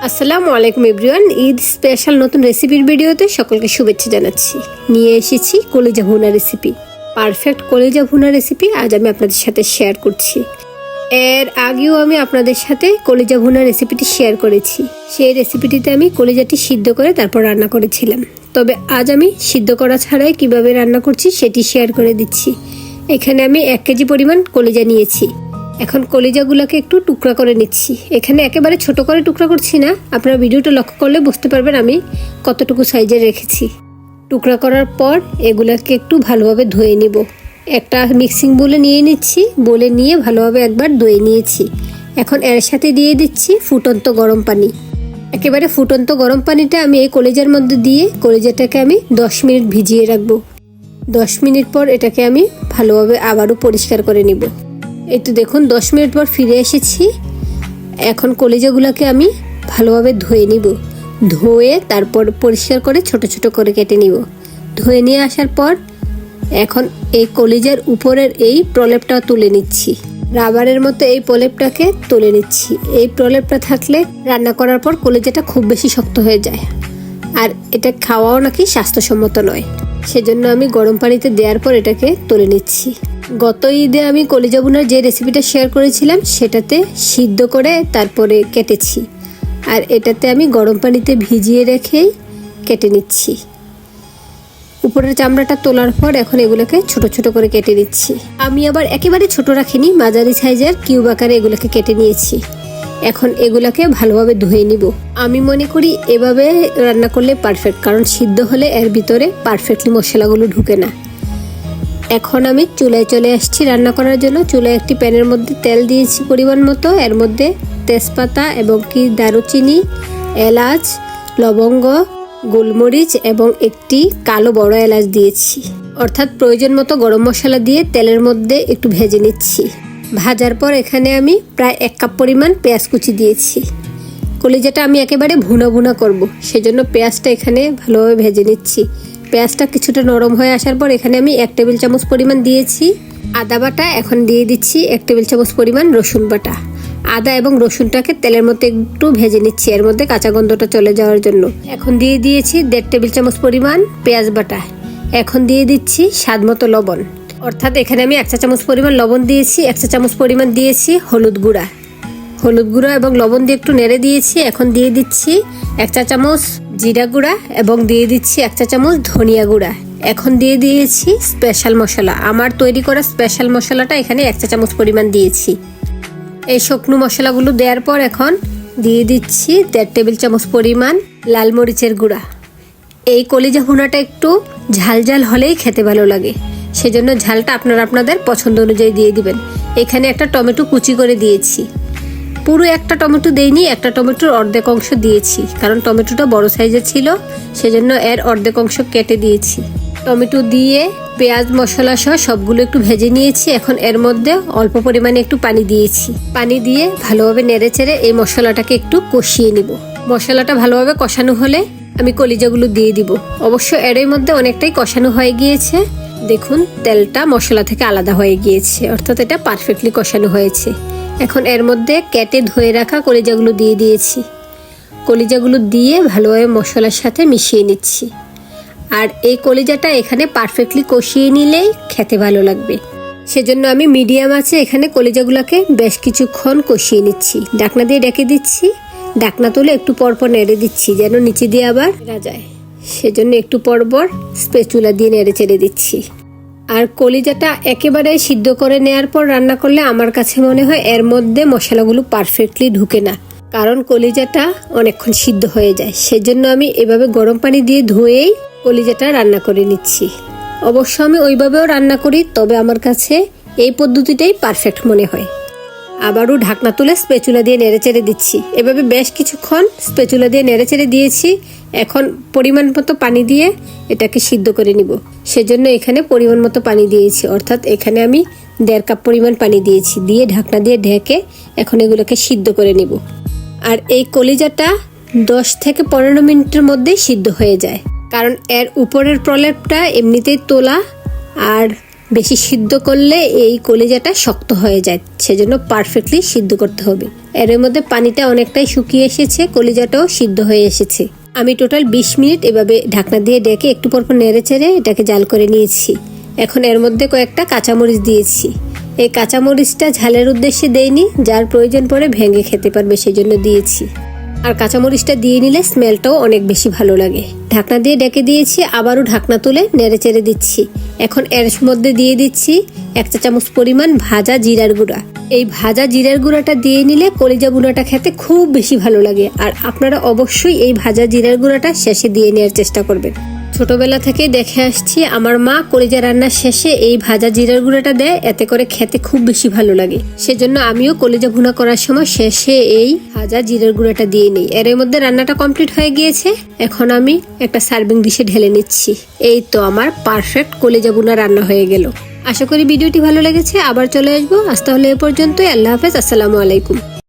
আসসালামু আলাইকুম everyone. Eid special নতুন রেসিপির ভিডিওতে সকলকে শুভেচ্ছা জানাচ্ছি। নিয়ে এসেছি কলিজা ভুনা রেসিপি। পারফেক্ট কলিজা ভুনা রেসিপি আজ আমি আপনাদের সাথে শেয়ার করছি। এর আগেও আমি আপনাদের সাথে কলিজা ভুনা রেসিপিটি শেয়ার করেছি। সেই রেসিপিটিতে আমি কলিজাটি সিদ্ধ করে তারপর রান্না করেছিলাম। তবে আজ আমি সিদ্ধ করা ছাড়াই কিভাবে রান্না করছি সেটি শেয়ার করে দিচ্ছি। এখানে আমি 1 কেজি পরিমাণ কলিজা নিয়েছি। এখন কলিজাগুলোকে একটু টুকরা করে নিচ্ছি। এখানে একেবারে ছোট করে টুকরা করছি না, আপনারা ভিডিওটা লক্ষ্য করলে বুঝতে পারবেন আমি কতটুকু সাইজের রেখেছি। টুকরা করার পর এগুলাকে একটু ভালোভাবে ধুয়ে নিব। একটা মিক্সিং বোলে নিয়ে নিচ্ছি, বোলে নিয়ে ভালোভাবে একবার ধুয়ে নিয়েছি। এখন এর সাথে দিয়ে দিচ্ছি ফুটন্ত গরম পানি। একেবারে ফুটন্ত গরম পানিটা আমি এই কলিজার মধ্যে দিয়ে কলিজাটাকে আমি 10 মিনিট ভিজিয়ে রাখবো। 10 মিনিট পর এটাকে আমি ভালোভাবে আবারও পরিষ্কার করে নিব। এই তো দেখুন 10 মিনিট পর ফিরে এসেছি। এখন কলিজাগুলোকে আমি ভালোভাবে ধুয়ে নিব। ধুয়ে তারপর পরিষ্কার করে ছোট ছোট করে কেটে নিব। ধুয়ে নিয়ে আসার পর এখন এই কলিজার উপরের এই প্রলেপটা তুলে নিচ্ছি। রাবারের মতো এই প্রলেপটাকে তুলে নিচ্ছি। এই প্রলেপটা থাকলে রান্না করার পর কলিজাটা খুব বেশি শক্ত হয়ে যায়, আর এটা খাওয়াও নাকি স্বাস্থ্যসম্মত নয়। সেজন্য আমি গরম পানিতে দেওয়ার পর এটাকে তুলে নিচ্ছি। গত ঈদে আমি কলিজা ভুনার যে রেসিপিটা শেয়ার করেছিলাম সেটাতে সিদ্ধ করে তারপরে কেটেছি, আর এটাতে আমি গরম পানিতে ভিজিয়ে রেখেই কেটে নিচ্ছি। উপরের চামড়াটা তোলার পর এখন এগুলোকে ছোট ছোট করে কেটে নিচ্ছি। আমি আবার একেবারে ছোট রাখিনি, মাঝারি সাইজের কিউব আকারে এগুলোকে কেটে নিয়েছি। এখন এগুলোকে ভালোভাবে ধুয়ে নিব। আমি মনে করি এভাবে রান্না করলে পারফেক্ট, কারণ সিদ্ধ হলে এর ভিতরে পারফেক্টলি মশলাগুলো ঢুকে না। এখন আমি চুলায় চলে আসছি রান্না করার জন্য। চুলায় একটি প্যানের মধ্যে তেল দিয়েছি পরিমাণ মতো। এর মধ্যে তেজপাতা এবং দারুচিনি, এলাচ, লবঙ্গ, গোলমরিচ এবং একটি কালো বড় এলাচ দিয়েছি। অর্থাৎ প্রয়োজন মতো গরম মশলা দিয়ে তেলের মধ্যে একটু ভেজে নিচ্ছি। ভাজার পর এখানে আমি প্রায় 1 কাপ পরিমাণ পেঁয়াজ কুচি দিয়েছি। কলিজাটা আমি একেবারে ভুনা ভুনা করব, সেজন্য পেঁয়াজটা এখানে ভালোভাবে ভেজে নিচ্ছি। পেঁয়াজটা কিছুটা নরম হয়ে আসার পর এখানে আমি 1 টেবিল চামচ পরিমাণ দিয়েছি আদা বাটা। এখন দিয়ে দিচ্ছি 1 টেবিল চামচ পরিমাণ রসুন বাটা। আদা এবং রসুনটাকে তেলের মধ্যে একটু ভেজে নিচ্ছি, এর মধ্যে কাঁচা গন্ধটা চলে যাওয়ার জন্য। এখন দিয়ে দিয়েছি 1.5 টেবিল চামচ পরিমাণ পেঁয়াজ বাটা। এখন দিয়ে দিচ্ছি স্বাদ মতো লবণ, অর্থাৎ এখানে আমি 1 চা চামচ পরিমাণ লবণ দিয়েছি। 1 চা চামচ পরিমাণ দিয়েছি হলুদ গুঁড়া। হলুদ গুঁড়া এবং লবণ দিয়ে একটু নেড়ে দিয়েছি। এখন দিয়ে দিচ্ছি 1 চা চামচ জিরা গুঁড়া এবং দিয়ে দিচ্ছি 1 চা চামচ ধনিয়া গুঁড়া। এখন দিয়ে দিয়েছি স্পেশাল মশলা। আমার তৈরি করা স্পেশাল মশলাটা এখানে 1 চা চামচ পরিমাণ দিয়েছি। এই শুকনো মশলাগুলো দেওয়ার পর এখন দিয়ে দিচ্ছি 1.5 টেবিল চামচ পরিমাণ লাল মরিচের গুঁড়া। এই কলিজা ভুনাটা একটু ঝাল ঝাল হলেই খেতে ভালো লাগে, সেজন্য ঝালটা আপনারা আপনাদের পছন্দ অনুযায়ী দিয়ে দিবেন। এখানে একটা টমেটো কুচি করে দিয়েছি। পুরো একটা টমেটো দেইনি, একটা টমেটোর অর্ধেক অংশ দিয়েছি, কারণ টমেটোটা বড় সাইজের ছিল, সেজন্য এর অর্ধেক অংশ কেটে দিয়েছি। টমেটো দিয়ে পেঁয়াজ মশলা সহ সবগুলো একটু ভেজে নিয়েছি। এখন এর মধ্যে অল্প পরিমাণে একটু পানি দিয়েছি। পানি দিয়ে ভালোভাবে নেড়ে চেড়ে এই মশলাটাকে একটু কষিয়ে নিব। মশলাটা ভালোভাবে কষানো হলে আমি কলিজাগুলো দিয়ে দিব। অবশ্য এর মধ্যে অনেকটাই কষানো হয়ে গিয়েছে। দেখুন তেলটা মশলা থেকে আলাদা হয়ে গিয়েছে, অর্থাৎ এটা পারফেক্টলি কষানো হয়েছে। এখন এর মধ্যে কেটে ধুয়ে রাখা কলিজাগুলো দিয়ে দিয়েছি। কলিজাগুলো দিয়ে ভালোভাবে মশলার সাথে মিশিয়ে নিচ্ছি। আর এই কলিজাটা এখানে পারফেক্টলি কষিয়ে নিলেই খেতে ভালো লাগবে, সেজন্য আমি মিডিয়াম আছে এখানে কলিজাগুলোকে বেশ কিছুক্ষণ কষিয়ে নিচ্ছি। ঢাকনা দিয়ে ঢেকে দিচ্ছি। ঢাকনা তুলে একটু পরপর নেড়ে দিচ্ছি, যেন নিচে দিয়ে আবার নেড়া যায়, সেজন্য একটু পরপর স্প্যাচুলা দিয়ে নেড়ে চেড়ে দিচ্ছি। আর কলিজাটা একেবারে সিদ্ধ করে নেওয়ার পর রান্না করলে আমার কাছে মনে হয় এর মধ্যে মশলাগুলো পারফেক্টলি ঢুকে না, কারণ কলিজাটা অনেকক্ষণ সিদ্ধ হয়ে যায়। সেজন্য আমি এভাবে গরম পানি দিয়ে ধুয়েই কলিজাটা রান্না করে নিচ্ছি। অবশ্য আমি ওইভাবেও রান্না করি, তবে আমার কাছে এই পদ্ধতিটাই পারফেক্ট মনে হয়। আবারও ঢাকনা তুলে স্প্যাচুলা দিয়ে নেড়ে চেড়ে দিচ্ছি। এভাবে বেশ কিছুক্ষণ স্প্যাচুলা দিয়ে নেড়ে চেড়ে দিয়েছি। এখন পরিমাণ মতো পানি দিয়ে এটাকে সিদ্ধ করে নিব, সেজন্য এখানে পরিমাণ মতো পানি দিয়েছি। অর্থাৎ এখানে আমি 1.5 কাপ পরিমাণ পানি দিয়েছি। দিয়ে ঢাকনা দিয়ে ঢেকে এখন এগুলোকে সিদ্ধ করে নিব। আর এই কলিজাটা 10 থেকে 15 মিনিটের মধ্যেই সিদ্ধ হয়ে যায়, কারণ এর উপরের প্রলেপটা এমনিতেই তোলা, আর বেশি সিদ্ধ করলে এই কলিজাটা শক্ত হয়ে যায়, সেজন্য পারফেক্টলি সিদ্ধ করতে হবে। এর মধ্যে পানিটা অনেকটাই শুকিয়ে এসেছে, কলিজাটাও সিদ্ধ হয়ে এসেছে। আমি টোটাল 20 মিনিট এভাবে ঢাকনা দিয়ে ডেকে একটু পরপর নেড়ে চেড়ে এটাকে জাল করে নিয়েছি। এখন এর মধ্যে কয়েকটা কাঁচামরিচ দিয়েছি। এই কাঁচামরিচটা ঝালের উদ্দেশ্যে দেইনি, যার প্রয়োজন পড়ে ভেঙে খেতে পারবে সেজন্য দিয়েছি। আর কাঁচামরিচটা দিয়ে নিলে স্মেলটাও অনেক বেশি ভালো লাগে। ঢাকনা দিয়ে ডেকে দিয়েছি, আবারও ঢাকনা তুলে নেড়ে চেড়ে দিচ্ছি। এখন এর মধ্যে দিয়ে দিচ্ছি 1 চা চামচ পরিমাণ ভাজা জিরার গুঁড়া। এই ভাজা জিরার গুঁড়াটা দিয়ে নিলে কলিজা ভুনাটা খেতে খুব বেশি ভালো লাগে। আর আপনারা অবশ্যই এই ভাজা জিরার গুঁড়াটা শেষে দিয়ে নেওয়ার চেষ্টা করবেন। ছোটবেলা থেকে দেখে আসছি আমার মা কলিজা রান্নার শেষে এই ভাজা জিরার গুঁড়াটা দেয়, এতে করে খেতে খুব বেশি ভালো লাগে। সেজন্য আমিও কলিজা ভুনা করার সময় শেষে এই ভাজা জিরার গুঁড়াটা দিয়ে নিই। এর মধ্যে রান্নাটা কমপ্লিট হয়ে গিয়েছে। এখন আমি একটা সার্ভিং ডিশে ঢেলে নিচ্ছি। এই তো আমার পারফেক্ট কলিজা ভুনা রান্না হয়ে গেল। আশা করি ভিডিওটি ভালো লেগেছে। আবার চলে আসবো। আজ তাহলে এ পর্যন্তই। আল্লাহ হাফেজ। আসসালামু আলাইকুম।